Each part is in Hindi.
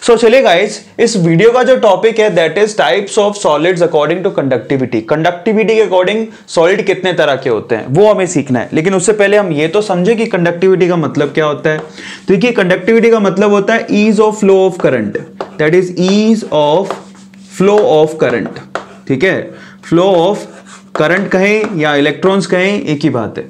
सो चलिए गाइस, इस वीडियो का जो टॉपिक है that is types of solids according to conductivity. Conductivity के अकॉर्डिंग सॉलिड कितने तरह के होते हैं वो हमें सीखना है, लेकिन उससे पहले हम ये तो समझे कि कंडक्टिविटी का मतलब क्या होता है। तो देखिए, कंडक्टिविटी का मतलब होता है ease of flow of current, that is ease of flow of current. ठीक है, फ्लो ऑफ करंट कहें या इलेक्ट्रॉन्स कहें, एक ही बात है।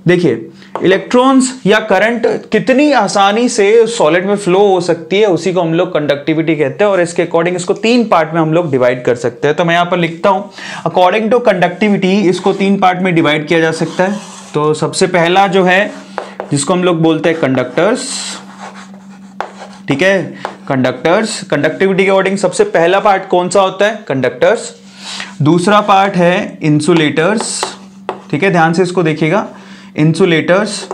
देखिए, इलेक्ट्रॉन्स या करंट कितनी आसानी से सॉलिड में फ्लो हो सकती है, उसी को हम लोग कंडक्टिविटी कहते हैं। और इसके अकॉर्डिंग इसको तीन पार्ट में हम लोग डिवाइड कर सकते हैं। तो मैं यहां पर लिखता हूं, अकॉर्डिंग टू कंडक्टिविटी इसको तीन पार्ट में डिवाइड किया जा सकता है। तो सबसे पहला जो है जिसको हम लोग बोलते हैं कंडक्टर्स। ठीक है, कंडक्टर्स, कंडक्टिविटी के अकॉर्डिंग सबसे पहला पार्ट कौन सा होता है? कंडक्टर्स। दूसरा पार्ट है इंसुलेटर्स। ठीक है, ध्यान से इसको देखिएगा, इंसुलेटर्स।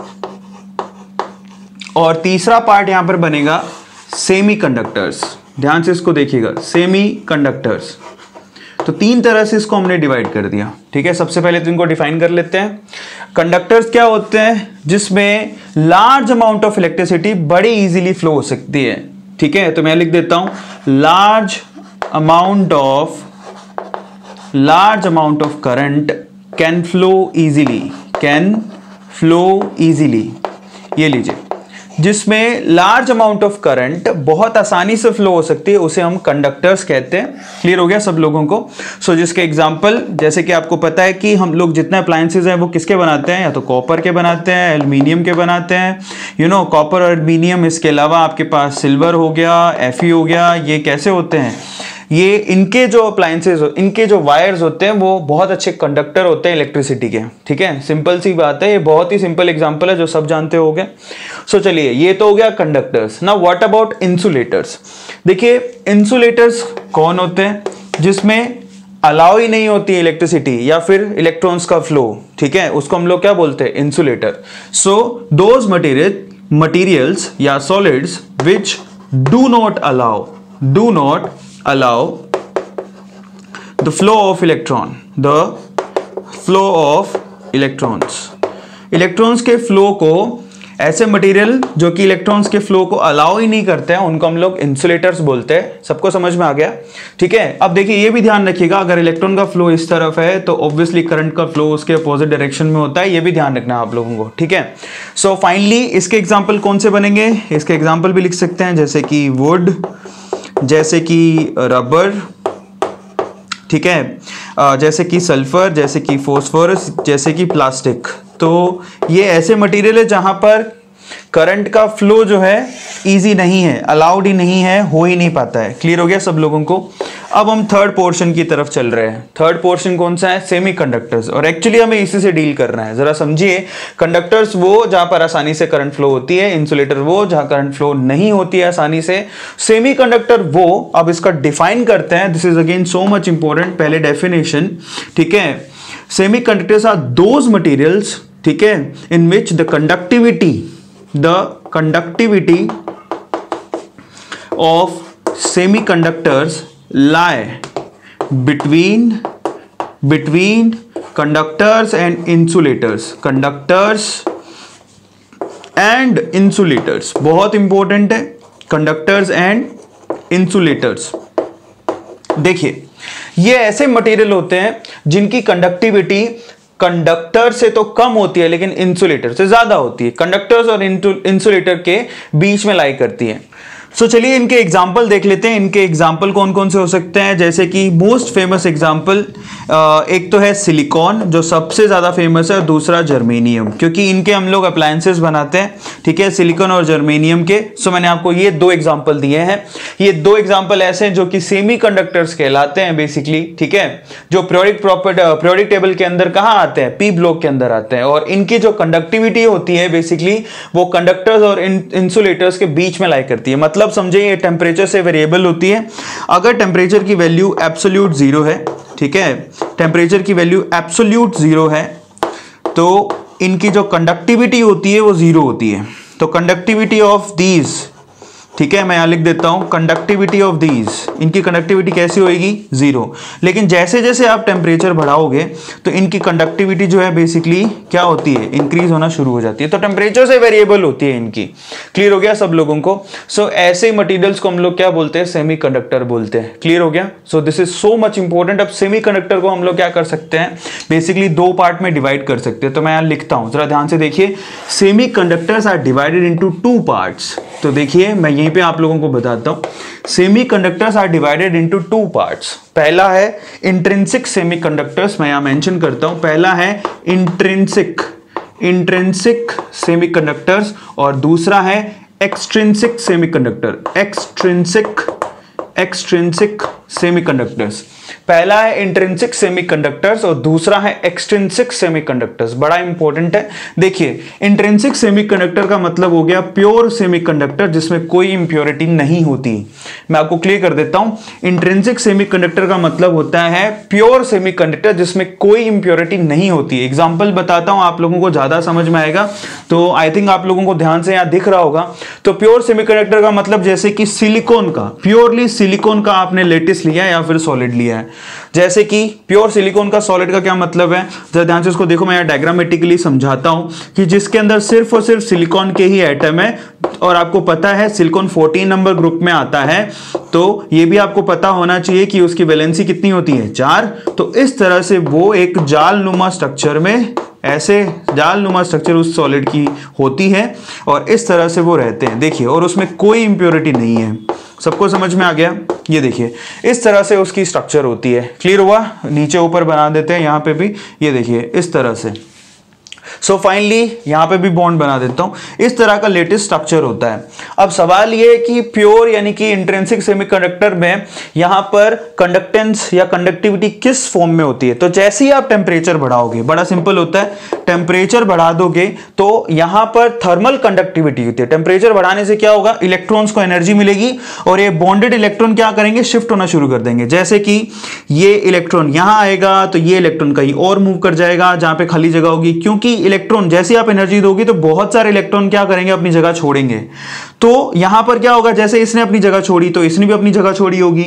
और तीसरा पार्ट यहां पर बनेगा सेमी कंडक्टर्स। ध्यान से इसको देखिएगा, सेमी कंडक्टर्स। तो तीन तरह से इसको हमने डिवाइड कर दिया। ठीक है, सबसे पहले तो इनको डिफाइन कर लेते हैं। कंडक्टर्स क्या होते हैं? जिसमें लार्ज अमाउंट ऑफ इलेक्ट्रिसिटी बड़ी इजीली फ्लो हो सकती है। ठीक है, तो मैं लिख देता हूं, large amount of current can flow easily, ये लीजिए, जिसमें लार्ज अमाउंट ऑफ करंट बहुत आसानी से फ्लो हो सकती है, उसे हम कंडक्टर्स कहते हैं। क्लियर हो गया सब लोगों को? सो जिसके एग्जांपल, जैसे कि आपको पता है कि हम लोग जितने अप्लायंसेज हैं वो किसके बनाते हैं? या तो कॉपर के बनाते हैं, एल्यूमिनियम के बनाते हैं, कॉपर और एल्यूमिनियम। इसके अलावा आपके पास सिल्वर हो गया, एफई हो गया। ये कैसे होते हैं? ये इनके जो अप्लायंसेज, इनके जो वायर्स होते हैं वो बहुत अच्छे कंडक्टर होते हैं इलेक्ट्रिसिटी के। ठीक है, सिंपल सी बात है, ये बहुत ही सिंपल एग्जांपल है जो सब जानते होंगे। सो चलिए, ये तो हो गया conductors. Now what about insulators? देखिए, इंसुलेटर्स कौन होते हैं? जिसमें अलाउ ही नहीं होती इलेक्ट्रिसिटी या फिर इलेक्ट्रॉन्स का फ्लो। ठीक है, उसको हम लोग क्या बोलते हैं? इंसुलेटर। सो दोज मटेरियल्स या solids which do not allow the flow of electrons के फ्लो को, ऐसे मटेरियल जो कि इलेक्ट्रॉन्स के फ्लो को अलाउ ही नहीं करते हैं, उनको हम लोग इंसुलेटर्स बोलते हैं। सबको समझ में आ गया? ठीक है, अब देखिए, ये भी ध्यान रखिएगा, अगर इलेक्ट्रॉन का फ्लो इस तरफ है तो ऑब्वियसली करंट का फ्लो उसके अपोजिट डायरेक्शन में होता है। ये भी ध्यान रखना है आप लोगों को। ठीक है, सो फाइनली इसके एग्जाम्पल कौन से बनेंगे? इसके एग्जाम्पल भी लिख सकते हैं, जैसे कि वुड, जैसे कि रबर। ठीक है, जैसे कि सल्फर, जैसे कि फॉस्फोरस, जैसे कि प्लास्टिक। तो ये ऐसे मटेरियल है जहां पर करंट का फ्लो जो है इजी नहीं है, अलाउड ही नहीं है, हो ही नहीं पाता है। क्लियर हो गया सब लोगों को? अब हम थर्ड पोर्शन की तरफ चल रहे हैं। थर्ड पोर्शन कौन सा है? Semi conductors. और एक्चुअली हमें इसी से डील करना है। जरा समझिए, कंडक्टर्स वो जहां पर आसानी से करंट फ्लो होती है, इंसुलेटर वो जहां करंट फ्लो नहीं होती है आसानी से, सेमी कंडक्टर वो। अब इसका डिफाइन करते हैं, this is again so much important. पहले डेफिनेशन, ठीक है, semiconductors are those materials, ठीक है, in which the conductivity of semiconductors lie between conductors and insulators. बहुत इंपॉर्टेंट है, कंडक्टर्स एंड इंसुलेटर्स। देखिए, ये ऐसे मटेरियल होते हैं जिनकी कंडक्टिविटी कंडक्टर से तो कम होती है लेकिन इंसुलेटर से ज्यादा होती है। कंडक्टर्स और इंसुलेटर के बीच में लाई करती है। सो चलिए इनके एग्जाम्पल देख लेते हैं। इनके एग्जाम्पल कौन कौन से हो सकते हैं? जैसे कि मोस्ट फेमस एग्जाम्पल एक तो है सिलिकॉन, जो सबसे ज़्यादा फेमस है, और दूसरा जर्मेनियम, क्योंकि इनके हम लोग अप्लायंसेस बनाते हैं। ठीक है, सिलिकॉन और जर्मेनियम के। सो मैंने आपको ये दो एग्जाम्पल दिए हैं। ये दो एग्जाम्पल ऐसे हैं जो कि सेमी कंडक्टर्स कहलाते हैं बेसिकली। ठीक है, जो पीरियोडिक टेबल के अंदर कहाँ आते हैं? पी ब्लॉक के अंदर आते हैं। और इनकी जो कंडक्टिविटी होती है बेसिकली वो कंडक्टर्स और इंसुलेटर्स के बीच में लाई करती है। मतलब समझे, ये टेम्परेचर से वेरिएबल होती है। अगर टेम्परेचर की वैल्यू एब्सोल्यूट जीरो है, ठीक है, टेम्परेचर की वैल्यू एब्सोल्यूट जीरो है, तो इनकी जो कंडक्टिविटी होती है वो जीरो होती है। तो कंडक्टिविटी ऑफ दीज ठीक है, मैं यहां लिख देता हूं कंडक्टिविटी ऑफ दीज, इनकी कंडक्टिविटी कैसी होगी, 0। लेकिन जैसे जैसे आप टेम्परेचर बढ़ाओगे तो इनकी कंडक्टिविटी जो है बेसिकली क्या होती है, इंक्रीज होना शुरू हो जाती है। तो टेम्परेचर से वेरिएबल होती है इनकी। क्लियर हो गया सब लोगों को? सो ऐसे मटेरियल्स को हम लोग क्या बोलते हैं, सेमीकंडक्टर बोलते हैं। क्लियर हो गया? So this is so much important. अब सेमीकंडक्टर को हम लोग क्या कर सकते हैं, बेसिकली दो पार्ट में डिवाइड कर सकते हैं। तो मैं यहां लिखता हूं, जरा ध्यान से देखिए, semiconductors are divided into two parts. तो देखिए मैं यहीं पे आप लोगों को बताता हूं, semiconductors are divided into two parts. पहला है इंट्रिंसिक सेमीकंडक्टर्स, मैं यहां मेंशन करता हूं, पहला है इंट्रिंसिक सेमीकंडक्टर्स और दूसरा है एक्सट्रिंसिक सेमीकंडक्टर, एक्सट्रिंसिक सेमीकंडक्टर्स। पहला है इंट्रिंसिक सेमीकंडक्टर्स और दूसरा है एक्सट्रिंसिक सेमीकंडक्टर्स। बड़ा इंपॉर्टेंट है। देखिए इंट्रिंसिक सेमीकंडक्टर का मतलब हो गया प्योर सेमीकंडक्टर जिसमें कोई इंप्योरिटी नहीं होती। मैं आपको क्लियर कर देता हूं, इंट्रिंसिक सेमीकंडक्टर का मतलब होता है प्योर सेमीकंडक्टर जिसमें कोई इंप्योरिटी नहीं होती। एग्जांपल बताता हूं, आप लोगों को ज्यादा समझ में आएगा। तो आई थिंक आप लोगों को ध्यान से यहां दिख रहा होगा। तो प्योर सेमीकंडक्टर का मतलब जैसे कि सिलिकॉन का, प्योरली सिलिकॉन का आपने लेटिस लिया या फिर सॉलिड लिया है। जैसे कि प्योर सिलिकॉन का सॉलिड का क्या मतलब है, जरा ध्यान से इसको देखो, मैं डायग्रामेटिकली समझाता हूं कि जिसके अंदर सिर्फ और सिर्फ सिलिकॉन के ही एटम है और आपको पता है सिलिकॉन 14 नंबर ग्रुप में आता है। तो ये भी आपको पता होना चाहिए कि उसकी वैलेंसी कितनी होती है, 4। तो इस तरह से वो एक जालनुमा स्ट्रक्चर में, ऐसे जालनुमा स्ट्रक्चर उस सॉलिड की होती है और इस तरह से वो रहते हैं। देखिए, और उसमें कोई इंप्योरिटी नहीं है। सबको समझ में आ गया? ये देखिए इस तरह से उसकी स्ट्रक्चर होती है। क्लियर हुआ? नीचे ऊपर बना देते हैं, यहां पे भी ये देखिए इस तरह से। सो फाइनली यहां पे भी बॉन्ड बना देता हूं। इस तरह का लेटेस्ट स्ट्रक्चर होता है। अब सवाल ये है कि प्योर यानी कि इंट्रिंसिक सेमीकंडक्टर में यहां पर कंडक्टेंस या कंडक्टिविटी किस फॉर्म में होती है। तो जैसे ही आप टेम्परेचर बढ़ाओगे, बड़ा सिंपल होता है, टेम्परेचर बढ़ा दोगे तो यहां पर थर्मल कंडक्टिविटी होती है। टेम्परेचर बढ़ाने से क्या होगा, इलेक्ट्रॉन्स को एनर्जी मिलेगी और ये बॉन्डेड इलेक्ट्रॉन क्या करेंगे, शिफ्ट होना शुरू कर देंगे। जैसे कि ये इलेक्ट्रॉन यहां आएगा तो ये इलेक्ट्रॉन कहीं और मूव कर जाएगा जहां पे खाली जगह होगी, क्योंकि इलेक्ट्रॉन जैसे आप एनर्जी दोगे तो बहुत सारे इलेक्ट्रॉन क्या करेंगे, अपनी जगह छोड़ेंगे। तो यहां पर क्या होगा, जैसे इसने अपनी जगह छोड़ी तो इसने भी अपनी जगह छोड़ी होगी।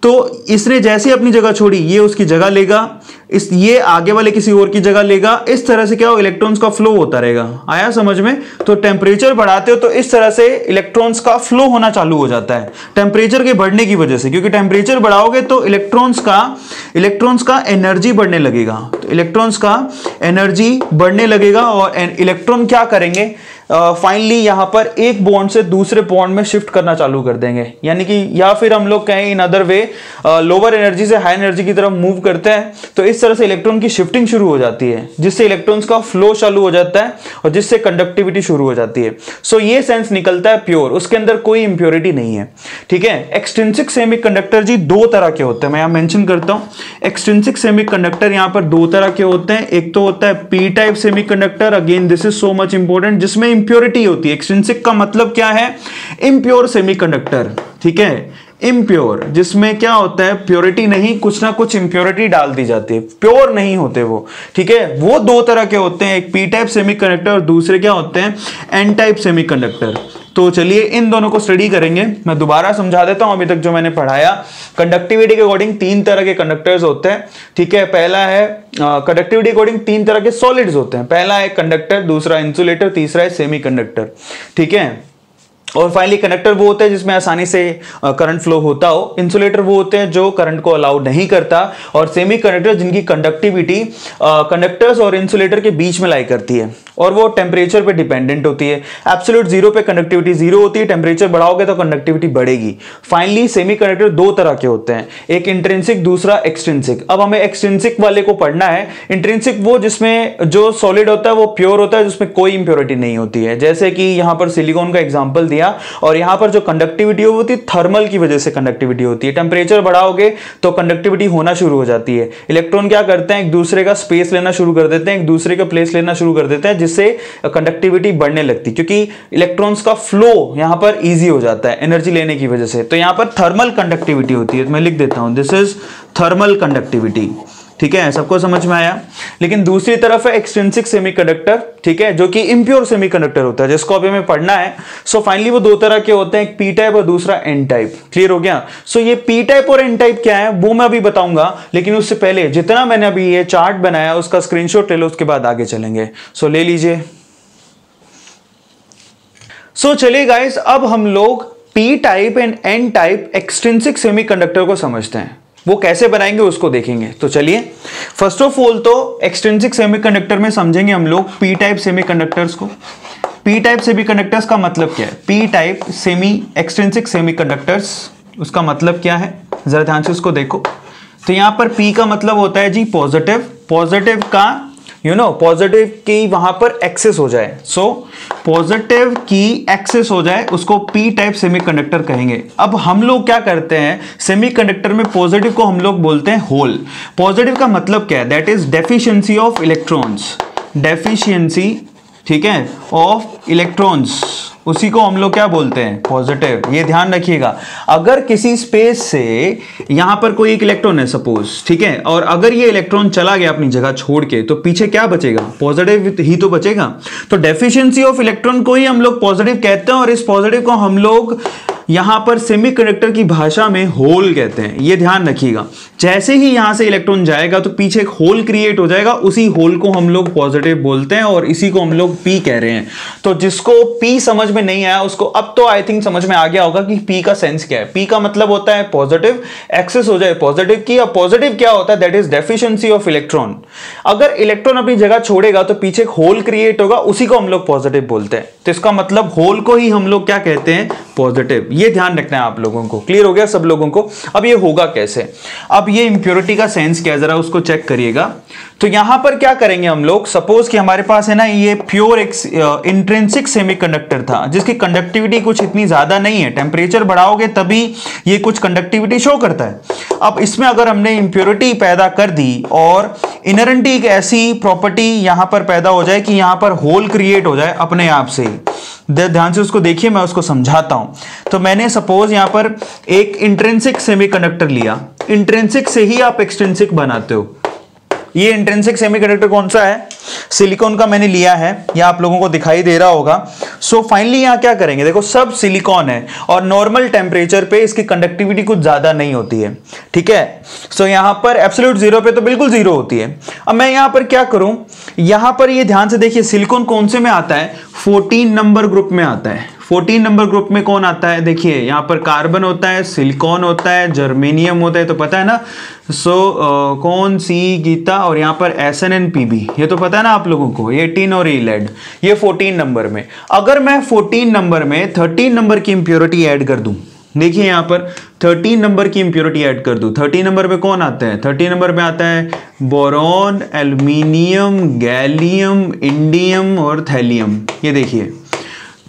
तो इसने जैसे अपनी जगह छोड़ी, ये उसकी जगह लेगा, ये आगे वाले किसी और की जगह लेगा। इस तरह से क्या हो, इलेक्ट्रॉन्स का फ्लो होता रहेगा। आया समझ में? तो टेम्परेचर बढ़ाते हो तो इस तरह से इलेक्ट्रॉन्स का फ्लो होना चालू हो जाता है टेम्परेचर के बढ़ने की वजह से, क्योंकि टेम्परेचर बढ़ाओगे तो इलेक्ट्रॉन्स का एनर्जी बढ़ने लगेगा। तो इलेक्ट्रॉन्स का एनर्जी बढ़ने लगेगा और इलेक्ट्रॉन क्या करेंगे, फाइनली यहां पर एक बॉन्ड से दूसरे बॉन्ड में शिफ्ट करना चालू कर देंगे। यानी कि या फिर हम लोग कहें in other way, lower energy से हाई एनर्जी की तरफ मूव करते हैं। तो इस तरह से इलेक्ट्रॉन की शिफ्टिंग शुरू हो जाती है, जिससे इलेक्ट्रॉन्स का फ्लो चालू हो जाता है और जिससे कंडक्टिविटी शुरू हो जाती है। सो ये सेंस निकलता है प्योर, उसके अंदर कोई इंप्योरिटी नहीं है। ठीक है। एक्सट्रिंसिक सेमीकंडक्टर जी दो तरह के होते हैं, मैं यहां मेंशन करता हूं। एक्सट्रिंसिक सेमीकंडक्टर यहां पर दो तरह के होते हैं। एक तो होता है P type semiconductor, again this is so much important, जिसमें इंप्योरिटी होती है। एक्सट्रिंसिक का मतलब क्या है, इम्प्योर सेमीकंडक्टर। ठीक है, इम्प्योर जिसमें क्या होता है, प्योरिटी नहीं, कुछ ना कुछ इंप्योरिटी डाल दी जाती है, प्योर नहीं होते वो। ठीक है, वो दो तरह के होते हैं, एक पी टाइप सेमीकंडक्टर और दूसरे क्या होते हैं, एन टाइप सेमीकंडक्टर। तो चलिए इन दोनों को स्टडी करेंगे। मैं दोबारा समझा देता हूं अभी तक जो मैंने पढ़ाया। कंडक्टिविटी के अकॉर्डिंग तीन तरह के कंडक्टर्स होते हैं। ठीक है, पहला है कंडक्टिविटी अकॉर्डिंग तीन तरह के सॉलिड्स होते हैं। पहला है कंडक्टर, दूसरा इंसुलेटर, तीसरा है सेमीकंडक्टर। ठीक है, और फाइनली कंडक्टर वो होते हैं जिसमें आसानी से करंट फ्लो होता हो। इंसुलेटर वो होते हैं जो करंट को अलाउ नहीं करता, और सेमीकंडक्टर जिनकी कंडक्टिविटी कंडक्टर्स और इंसुलेटर के बीच में लाई करती है और वो टेम्परेचर पे डिपेंडेंट होती है। एब्सोल्यूट जीरो पे कंडक्टिविटी जीरो होती है, टेम्परेचर बढ़ाओगे तो कंडक्टिविटी बढ़ेगी। फाइनली सेमीकंडक्टर दो तरह के होते हैं, एक इंट्रिंसिक, दूसरा एक्सट्रिंसिक। अब हमें एक्सट्रिंसिक वाले को पढ़ना है। इंट्रिंसिक वो जिसमें जो सॉलिड होता है वो प्योर होता है, जिसमें कोई इंप्योरिटी नहीं होती है। जैसे कि यहां पर सिलिकॉन का एग्जाम्पल दिया, और यहां पर जो कंडक्टिविटी होती है थर्मल की वजह से कंडक्टिविटी होती है। टेम्परेचर बढ़ाओगे तो कंडक्टिविटी होना शुरू हो जाती है। इलेक्ट्रॉन क्या करते हैं, एक दूसरे का स्पेस लेना शुरू कर देते हैं, एक दूसरे का प्लेस लेना शुरू कर देते हैं, जिससे कंडक्टिविटी बढ़ने लगती है, क्योंकि इलेक्ट्रॉन्स का फ्लो यहां पर इजी हो जाता है एनर्जी लेने की वजह से। तो यहां पर थर्मल कंडक्टिविटी होती है। तो मैं लिख देता हूं, दिस इज थर्मल कंडक्टिविटी। ठीक है, सबको समझ में आया। लेकिन दूसरी तरफ है एक्सट्रिंसिक सेमीकंडक्टर, ठीक है, जो कि इम्प्योर सेमीकंडक्टर होता है, जिसको अभी हमें पढ़ना है। सो फाइनली वो दो तरह के होते हैं, एक पी टाइप और दूसरा एन टाइप। क्लियर हो गया? सो ये पी टाइप और एन टाइप क्या है वो मैं अभी बताऊंगा, लेकिन उससे पहले जितना मैंने अभी ये चार्ट बनाया उसका स्क्रीनशॉट ले लो, उसके बाद आगे चलेंगे। सो ले लीजिए। सो चलिए गाइस, अब हम लोग P type and N type extrinsic semiconductor को समझते हैं। वो कैसे बनाएंगे उसको देखेंगे। तो चलिए, फर्स्ट ऑफ ऑल तो एक्सट्रिंसिक सेमीकंडक्टर में समझेंगे हम लोग पी टाइप सेमीकंडक्टर्स को। पी टाइप सेमीकंडक्टर्स का मतलब क्या है? पी टाइप एक्सट्रिंसिक सेमीकंडक्टर्स, उसका मतलब क्या है जरा ध्यान से उसको देखो। तो यहां पर पी का मतलब होता है जी पॉजिटिव, पॉजिटिव का पॉजिटिव की वहां पर एक्सेस हो जाए, सो पॉजिटिव की एक्सेस हो जाए उसको पी टाइप सेमीकंडक्टर कहेंगे। अब हम लोग क्या करते हैं, सेमीकंडक्टर में पॉजिटिव को हम लोग बोलते हैं होल। पॉजिटिव का मतलब क्या है? That is deficiency of electrons, deficiency, ठीक है, ऑफ इलेक्ट्रॉन्स, उसी को हम लोग क्या बोलते हैं? पॉजिटिव। ये ध्यान रखिएगा, अगर किसी स्पेस से यहां पर कोई एक इलेक्ट्रॉन है सपोज, ठीक है, और अगर ये इलेक्ट्रॉन चला गया अपनी जगह छोड़ के, तो पीछे क्या बचेगा? पॉजिटिव ही तो बचेगा। तो डेफिशिएंसी ऑफ इलेक्ट्रॉन को ही हम लोग पॉजिटिव कहते हैं, और इस पॉजिटिव को हम लोग यहां पर सेमीकंडक्टर की भाषा में होल कहते हैं। ये ध्यान रखिएगा, जैसे ही यहां से इलेक्ट्रॉन जाएगा तो पीछे एक होल क्रिएट हो जाएगा, उसी होल को हम लोग पॉजिटिव बोलते हैं, और इसी को हम लोग पी कह रहे हैं। तो जिसको पी समझ में नहीं आया उसको अब तो आई थिंक समझ में आ गया होगा कि पी का सेंस क्या है। पी का मतलब होता है पॉजिटिव, एक्सेस हो जाए पॉजिटिव की। और पॉजिटिव क्या होता है? That is deficiency of electron. अगर इलेक्ट्रॉन अपनी जगह छोड़ेगा तो पीछे एक होल क्रिएट होगा, उसी को हम लोग पॉजिटिव बोलते हैं। तो इसका मतलब होल को ही हम लोग क्या कहते हैं? पॉजिटिव। ये ध्यान रखना है आप लोगों को। क्लियर हो गया सब लोगों को? अब ये होगा कैसे? अब ये इंप्योरिटी का सेंस क्या है जरा उसको चेक करिएगा। तो यहां पर क्या करेंगे हम लोग, सपोज कि हमारे पास है ना ये प्योर इंट्रिंसिक सेमीकंडक्टर था, जिसकी कंडक्टिविटी कुछ इतनी ज्यादा नहीं है, टेम्परेचर बढ़ाओगे तभी ये कुछ कंडक्टिविटी शो करता है। अब इसमें अगर हमने इंप्योरिटी पैदा कर दी और इनहेरेंटली एक ऐसी प्रॉपर्टी यहां पर पैदा हो जाए कि यहां पर होल क्रिएट हो जाए अपने आप से ही, ध्यान से उसको देखिए, मैं उसको समझाता हूं। तो मैंने सपोज यहां पर एक इंट्रिंसिक सेमीकंडक्टर लिया, इंट्रिंसिक से ही आप एक्सट्रिंसिक बनाते हो। ये इंट्रिंसिक सेमीकंडक्टर कौन सा है? सिलिकॉन का मैंने लिया है, यह आप लोगों को दिखाई दे रहा होगा। सो फाइनली यहां क्या करेंगे, देखो सब सिलिकॉन है और नॉर्मल टेम्परेचर पे इसकी कंडक्टिविटी कुछ ज्यादा नहीं होती है, ठीक है। सो यहां पर एब्सोल्यूट जीरो पे तो बिल्कुल जीरो होती है। अब मैं यहां पर क्या करूं, यहां पर ये ध्यान से देखिए, सिलिकॉन कौन से में आता है? 14 नंबर ग्रुप में आता है। 14 नंबर ग्रुप में कौन आता है? देखिए यहां पर कार्बन होता है, सिलिकॉन होता है, जर्मेनियम होता है, तो पता है ना। कौन सी गीता, और यहां पर SnNPb, ये तो पता है ना आप लोगों को, 18 और लेड, ये 14 नंबर में। अगर मैं 14 नंबर में 13 नंबर की इंप्योरिटी ऐड कर दूं, देखिए यहां पर 13 नंबर की इंप्योरिटी ऐड कर दूं, 13 नंबर पे कौन आता है? 13 नंबर पे आता है बोरॉन, एल्यूमिनियम, गैलियम, इंडियम और थैलियम। ये देखिए,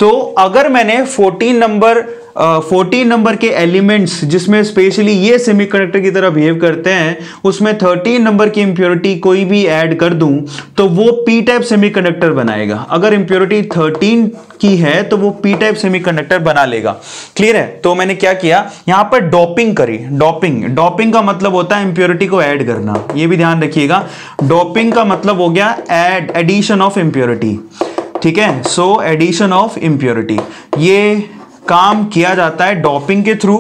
तो अगर मैंने 14 नंबर के एलिमेंट्स जिसमें स्पेशली ये सेमीकंडक्टर की तरह बिहेव करते हैं, उसमें 13 नंबर की इंप्योरिटी कोई भी ऐड कर दूं तो वो पी टाइप सेमीकंडक्टर बनाएगा। अगर इंप्योरिटी 13 की है तो वो पी टाइप सेमीकंडक्टर बना लेगा। क्लियर है? तो मैंने क्या किया, यहां पर डोपिंग करी। डोपिंग का मतलब होता है इंप्योरिटी को ऐड करना, ये भी ध्यान रखिएगा। डोपिंग का मतलब हो गया एडिशन ऑफ इंप्योरिटी, ठीक है। सो एडिशन ऑफ इंप्योरिटी, ये काम किया जाता है डोपिंग के थ्रू,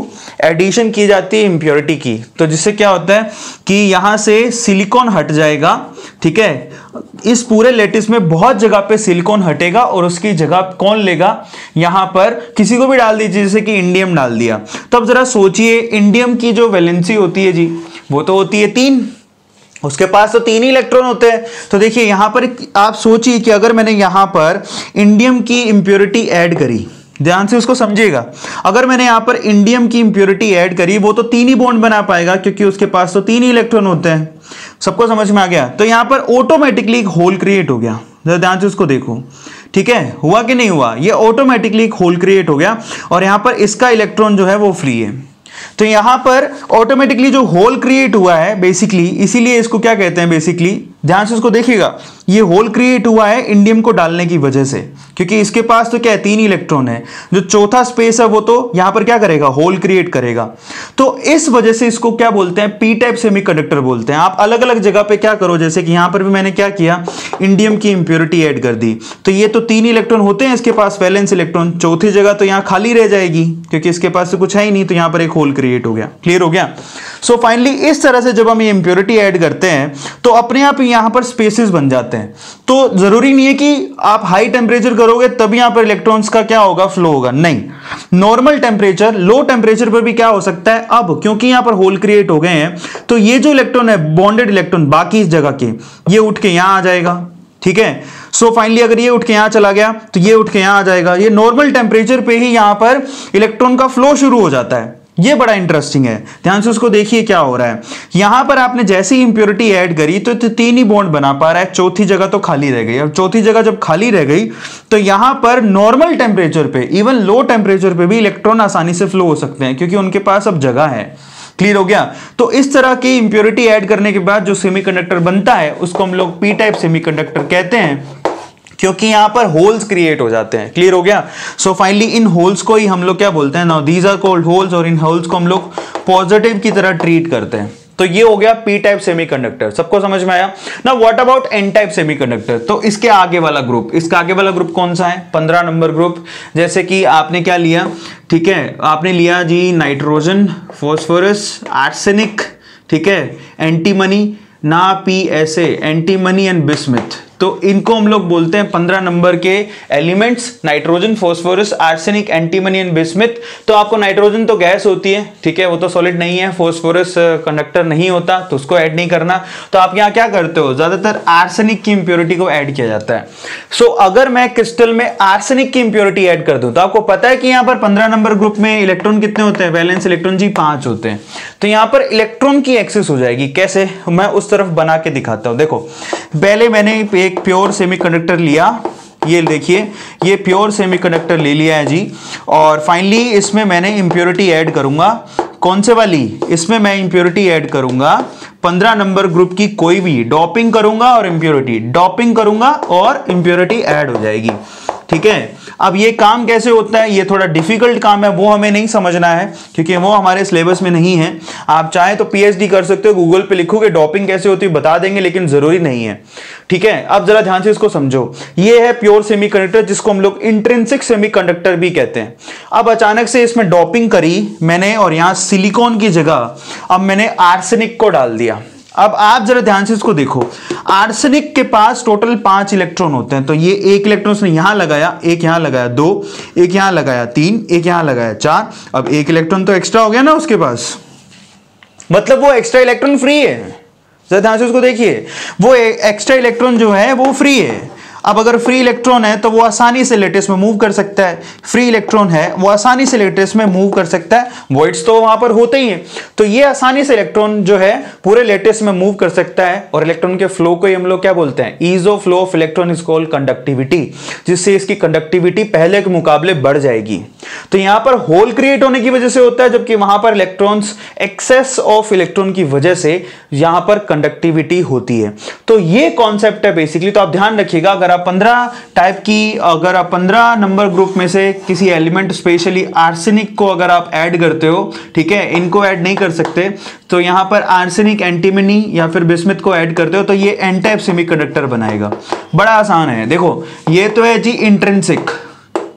एडिशन की जाती है इंप्योरिटी की। तो जिससे क्या होता है कि यहां से सिलिकॉन हट जाएगा, ठीक है। इस पूरे लेटिस में बहुत जगह पे सिलिकॉन हटेगा और उसकी जगह कौन लेगा, यहां पर किसी को भी डाल दीजिए, जैसे कि इंडियम डाल दिया। तो अब जरा सोचिए, इंडियम की जो वैलेंसी होती है जी, वो तो होती है 3, उसके पास तो 3 ही इलेक्ट्रॉन होते हैं। तो देखिए यहां पर आप सोचिए कि अगर मैंने यहां पर इंडियम की इंप्योरिटी ऐड करी, ध्यान से उसको समझिएगा, अगर मैंने यहां पर इंडियम की इंप्योरिटी ऐड करी, वो तो 3 ही बॉन्ड बना पाएगा क्योंकि उसके पास तो 3 ही इलेक्ट्रॉन होते हैं। सबको समझ में आ गया? तो यहां पर ऑटोमेटिकली एक होल क्रिएट हो गया, जरा ध्यान से उसको देखो, ठीक है। हुआ कि नहीं हुआ? ये ऑटोमेटिकली एक होल क्रिएट हो गया और यहां पर इसका इलेक्ट्रॉन जो है वो फ्री है। तो यहां पर ऑटोमेटिकली जो होल क्रिएट हुआ है बेसिकली, इसीलिए इसको क्या कहते हैं बेसिकली, ध्यान से उसको देखिएगा, ये होल क्रिएट हुआ है इंडियम को डालने की वजह से, क्योंकि इसके पास तो क्या है 3 इलेक्ट्रॉन है, जो चौथा स्पेस है वो तो यहां पर क्या करेगा, होल क्रिएट करेगा। तो इस वजह से इसको क्या बोलते हैं, पी टाइप सेमीकंडक्टर बोलते हैं। आप अलग अलग जगह पे क्या करो, जैसे कि यहां पर भी मैंने क्या किया, इंडियम की इंप्योरिटी ऐड कर दी, तो ये तो 3 इलेक्ट्रॉन होते हैं इसके पास वैलेंस इलेक्ट्रॉन, चौथी जगह तो यहां खाली रह जाएगी क्योंकि इसके पास तो कुछ है ही नहीं, तो यहां पर एक होल क्रिएट हो गया। क्लियर हो गया। सो फाइनली इस तरह से जब हम ये इंप्योरिटी ऐड करते हैं तो अपने आप यहां पर स्पेसेस बन जाते हैं। तो जरूरी नहीं है कि आप हाई टेम्परेचर करोगे तब यहां पर इलेक्ट्रॉन्स का क्या होगा, फ्लो होगा, नहीं। नॉर्मल टेम्परेचर, लो टेम्परेचर पर भी क्या हो सकता है, अब क्योंकि यहां पर होल क्रिएट हो गए हैं तो ये जो इलेक्ट्रॉन है बॉन्डेड इलेक्ट्रॉन बाकी इस जगह के, ये उठ के यहां आ जाएगा। ठीक है। सो फाइनली अगर ये उठ के यहां चला गया तो ये उठ के यहां आ जाएगा। ये नॉर्मल टेम्परेचर पे ही यहां पर इलेक्ट्रॉन का फ्लो शुरू हो जाता है। ये बड़ा इंटरेस्टिंग है, ध्यान से उसको देखिए क्या हो रहा है। यहां पर आपने जैसी इंप्योरिटी ऐड करी तो 3 ही बॉन्ड बना पा रहा है, चौथी जगह तो खाली रह गई। अब चौथी जगह जब खाली रह गई तो यहां पर नॉर्मल टेम्परेचर पे, इवन लो टेम्परेचर पे भी इलेक्ट्रॉन आसानी से फ्लो हो सकते हैं क्योंकि उनके पास अब जगह है। क्लियर हो गया। तो इस तरह की इंप्योरिटी ऐड करने के बाद जो सेमीकंडक्टर बनता है उसको हम लोग पी टाइप सेमीकंडक्टर कहते हैं, क्योंकि यहां पर होल्स क्रिएट हो जाते हैं। क्लियर हो गया। सो फाइनली इन होल्स को ही हम लोग क्या बोलते हैं, now these are called holes, और इन होल्स को हम लोग पॉजिटिव की तरह ट्रीट करते हैं। तो ये हो गया पी टाइप सेमीकंडक्टर, सबको समझ में आया ना। What about an type semiconductor, तो इसके आगे वाला ग्रुप, इसका आगे वाला ग्रुप कौन सा है, 15 नंबर ग्रुप। जैसे कि आपने क्या लिया, ठीक है, आपने लिया जी नाइट्रोजन, फॉस्फोरस, आर्सेनिक, ठीक है, एंटीमनी, ना PSA, एंटीमनी एंड बिस्मिथ। तो इनको हम लोग बोलते हैं 15 नंबर के elements, nitrogen, phosphorus, arsenic, antimony and bismuth. तो आपको नाइट्रोजन तो गैस होती है, ठीक है, वो तो सॉलिड नहीं है, फास्फोरस कंडक्टर नहीं होता तो उसको ऐड नहीं करना। तो आप यहाँ क्या करते हो, ज्यादातर आर्सेनिक की इंप्योरिटी को ऐड किया जाता है। सो अगर मैं क्रिस्टल में आर्सेनिक की इंप्योरिटी ऐड कर दूं तो आपको पता है कि यहाँ पर 15 नंबर ग्रुप में इलेक्ट्रॉन कितने होते हैं, वैलेंस इलेक्ट्रॉन जी 5 होते हैं। तो यहाँ पर इलेक्ट्रॉन की एक्सेस हो जाएगी। कैसे, मैं उस तरफ बना के दिखाता हूं। देखो पहले मैंने एक प्योर सेमीकंडक्टर लिया, ये देखिए ये प्योर सेमीकंडक्टर ले लिया है जी, और फाइनली इसमें मैंने इंप्योरिटी ऐड करूंगा। कौन से वाली, इसमें मैं इंप्योरिटी ऐड करूंगा 15 नंबर ग्रुप की, कोई भी डॉपिंग करूंगा और इंप्योरिटी, डॉपिंग करूंगा और इंप्योरिटी ऐड हो जाएगी। ठीक है। अब ये काम कैसे होता है, ये थोड़ा डिफिकल्ट काम है, वो हमें नहीं समझना है क्योंकि वो हमारे सिलेबस में नहीं है। आप चाहे तो PhD कर सकते हो, गूगल पे लिखोगे डॉपिंग कैसे होती है बता देंगे, लेकिन जरूरी नहीं है। ठीक है। अब जरा ध्यान से इसको समझो, ये है प्योर सेमीकंडक्टर जिसको हम लोग इंट्रिंसिक सेमीकंडक्टर भी कहते हैं। अब अचानक से इसमें डॉपिंग करी मैंने और यहां सिलिकॉन की जगह अब मैंने आर्सेनिक को डाल दिया। अब आप जरा ध्यान से इसको देखो, आर्सेनिक के पास टोटल 5 इलेक्ट्रॉन होते हैं। तो ये एक इलेक्ट्रॉन उसने यहां लगाया, एक यहां लगाया 2, एक यहां लगाया 3, एक यहां लगाया 4। अब एक इलेक्ट्रॉन तो एक्स्ट्रा हो गया ना उसके पास, मतलब वो एक्स्ट्रा इलेक्ट्रॉन फ्री है। जरा ध्यान से उसको देखिए, वो एक्स्ट्रा इलेक्ट्रॉन जो है वो फ्री है। अब अगर फ्री इलेक्ट्रॉन है तो वो आसानी से लेटेस्ट में मूव कर सकता है, फ्री इलेक्ट्रॉन है वो आसानी से लेटेस्ट में मूव कर सकता है, वॉइड्स तो वहां पर होते ही हैं। तो ये आसानी से इलेक्ट्रॉन जो है पूरे लेटेस्ट में मूव कर सकता है, और इलेक्ट्रॉन के फ्लो को ही हम लोग क्या बोलते हैं, ease of flow of electron is called conductivity, जिससे इसकी कंडक्टिविटी पहले के मुकाबले बढ़ जाएगी। तो यहां पर होल क्रिएट होने की वजह से होता है, जबकि वहां पर इलेक्ट्रॉन्स एक्सेस ऑफ इलेक्ट्रॉन की वजह से यहां पर कंडक्टिविटी होती है। तो ये कॉन्सेप्ट है बेसिकली। तो आप ध्यान रखिएगा, अगर आप 15 टाइप की, अगर आप 15 नंबर ग्रुप में से किसी एलिमेंट स्पेशली आर्सेनिक को अगर आप ऐड करते हो, ठीक है, इनको ऐड नहीं कर सकते, तो यहां पर आर्सेनिक, एंटीमनी या फिर बिस्मिथ को ऐड करते हो तो ये एन टाइप सेमीकंडक्टर बनाएगा। बड़ा आसान है। देखो ये तो है जी इंट्रिंसिक,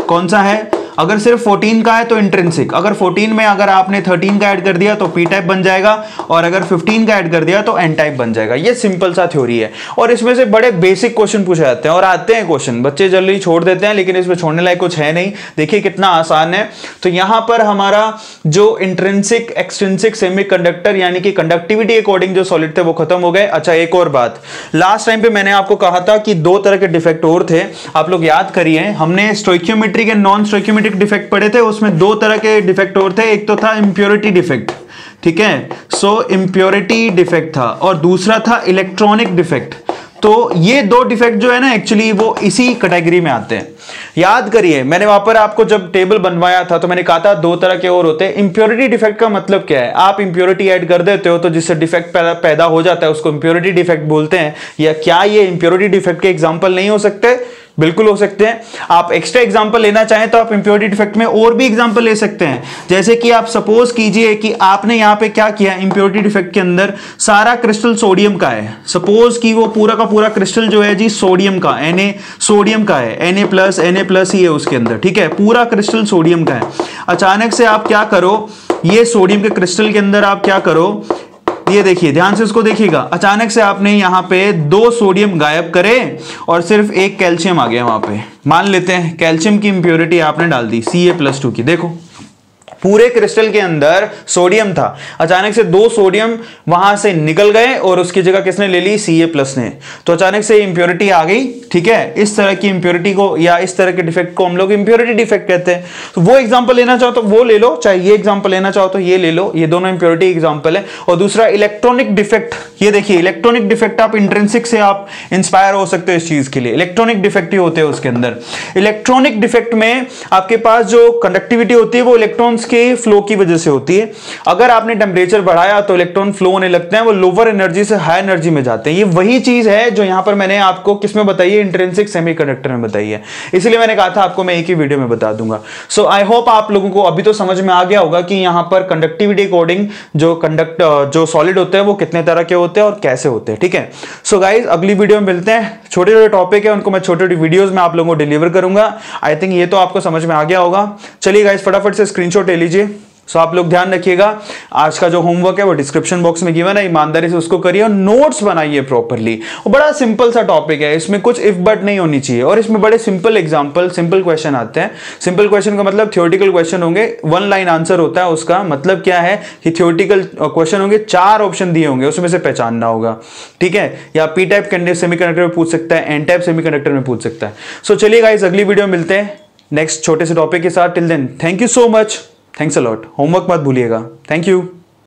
कौन सा है, अगर सिर्फ 14 का है तो इंट्रिंसिक, अगर 14 में अगर आपने 13 का ऐड कर दिया तो पी टाइप बन जाएगा, और अगर 15 का ऐड कर दिया तो एन टाइप बन जाएगा। ये सिंपल सा थ्योरी है, और इसमें से बड़े बेसिक क्वेश्चन पूछे जाते हैं, और आते हैं क्वेश्चन, बच्चे जल्दी छोड़ देते हैं, लेकिन इसमें छोड़ने लायक कुछ है नहीं। देखिए कितना आसान है। तो यहां पर हमारा जो इंट्रिंसिक एक्सट्रिंसिक सेमीकंडक्टर यानी कि कंडक्टिविटी अकॉर्डिंग जो सॉलिड थे वो खत्म हो गए। अच्छा एक और बात, लास्ट टाइम पे मैंने आपको कहा था कि 2 तरह के डिफेक्ट और थे, आप लोग याद करिए, हमने stoichiometric and non stoichiometric defect पढ़े थे, उसमें 2 तरह के डिफेक्ट और थे। एक तो था इंप्योरिटी डिफेक्ट, ठीक है, सो इंप्योरिटी डिफेक्ट था, और दूसरा था इलेक्ट्रॉनिक डिफेक्ट। तो ये दो डिफेक्ट जो है ना एक्चुअली वो इसी कैटेगरी में आते हैं। याद करिए मैंने वहां पर आपको जब टेबल बनवाया था तो मैंने कहा था दो तरह के और होते हैं। इंप्योरिटी डिफेक्ट का मतलब क्या है, आप इंप्योरिटी ऐड कर देते हो तो जिससे डिफेक्ट पैदा हो जाता है उसको इंप्योरिटी डिफेक्ट बोलते हैं। या क्या ये इंप्योरिटी डिफेक्ट के एग्जांपल नहीं हो सकते? बिल्कुल हो सकते हैं। आप एक्स्ट्रा एग्जांपल लेना चाहें तो आप इंप्योरिटी डिफेक्ट में और भी एग्जांपल ले सकते हैं। जैसे कि आप सपोज कीजिए कि आपने यहां पे क्या किया, इंप्योरिटी डिफेक्ट के अंदर सारा क्रिस्टल सोडियम का है। सपोज कि वो पूरा का पूरा क्रिस्टल जो है जी सोडियम का, सोडियम का है, Na+ ही है उसके अंदर, ठीक है, पूरा क्रिस्टल सोडियम का है। अचानक से आप क्या करो, ये सोडियम के क्रिस्टल के अंदर आप क्या करो, ये देखिए ध्यान से उसको देखिएगा, अचानक से आपने यहां पे 2 सोडियम गायब करे और सिर्फ एक कैल्शियम आ गया वहां पे। मान लेते हैं कैल्शियम की इंप्योरिटी आपने डाल दी Ca+2 की। देखो पूरे क्रिस्टल के अंदर सोडियम था, अचानक से 2 सोडियम वहां से निकल गए और उसकी जगह किसने ले ली, Ca+ ने। तो अचानक से इंप्योरिटी आ गई, ठीक है। इस तरह की इंप्योरिटी को या इस तरह के डिफेक्ट को हम लोग इंप्योरिटी डिफेक्ट कहते हैं। तो वो एग्जांपल लेना चाहो तो वो ले लो, चाहे ये एग्जांपल लेना चाहो तो ये ले लो, ये दोनों इंप्योरिटी एग्जांपल है। और दूसरा इलेक्ट्रॉनिक डिफेक्ट, ये देखिए इलेक्ट्रॉनिक डिफेक्ट आप इंट्रिंसिक से आप इंस्पायर हो सकते हो इस चीज के लिए। इलेक्ट्रॉनिक डिफेक्ट ही होते हैं उसके अंदर। इलेक्ट्रॉनिक डिफेक्ट में आपके पास जो कंडक्टिविटी होती है वो इलेक्ट्रॉन्स के फ्लो की वजह से होती है। अगर आपने टेंपरेचर बढ़ाया तो इलेक्ट्रॉन फ्लो होने लगते हैं, वो लोअर एनर्जी से हाई एनर्जी में जाते हैं। ये वही चीज है जो यहां पर मैंने आपको किसमें बताई है, इंट्रिंसिक सेमीकंडक्टर में बताई है। इसलिए मैंने कहा था आपको मैं एक ही वीडियो में बता दूंगा। सो आई होप आप लोगों को अभी तो समझ में आ गया होगा कि यहां पर कंडक्टिविटी अकॉर्डिंग जो सॉलिड होते हैं वो कितने तरह के होते हैं और कैसे होते हैं, ठीक है। सो गाइज अगली वीडियो में मिलते हैं। छोटे छोटे टॉपिक है उनको मैं छोटी छोटी वीडियोस में आप लोगों को डिलीवर करूंगा। आई थिंक ये तो आपको समझ में आ गया होगा। चलिए गाइज फटाफट से स्क्रीनशॉट ले लीजिए। सो आप लोग ध्यान रखिएगा, आज का जो होमवर्क है वो डिस्क्रिप्शन बॉक्स में गिवन है, ईमानदारी से उसको करिए और नोट्स बनाइए प्रॉपरली। बड़ा सिंपल सा टॉपिक है, इसमें कुछ इफ बट नहीं होनी चाहिए और इसमें बड़े सिंपल एग्जांपल, सिंपल क्वेश्चन आते हैं। सिंपल क्वेश्चन का मतलब थ्योरेटिकल क्वेश्चन होंगे, 1 लाइन आंसर होता है। उसका मतलब क्या है कि थ्योरेटिकल क्वेश्चन होंगे, 4 ऑप्शन दिए होंगे, उसमें से पहचानना होगा, ठीक है। या पी टाइप सेमीकंडक्टर में पूछ सकता है, एन टाइप सेमीकंडक्टर में पूछ सकता है। सो चलिए गाइस अगली वीडियो में मिलते हैं नेक्स्ट छोटे से टॉपिक के साथ। Till then thank you so much, thanks a lot. Homework मत भूलिएगा। Thank you.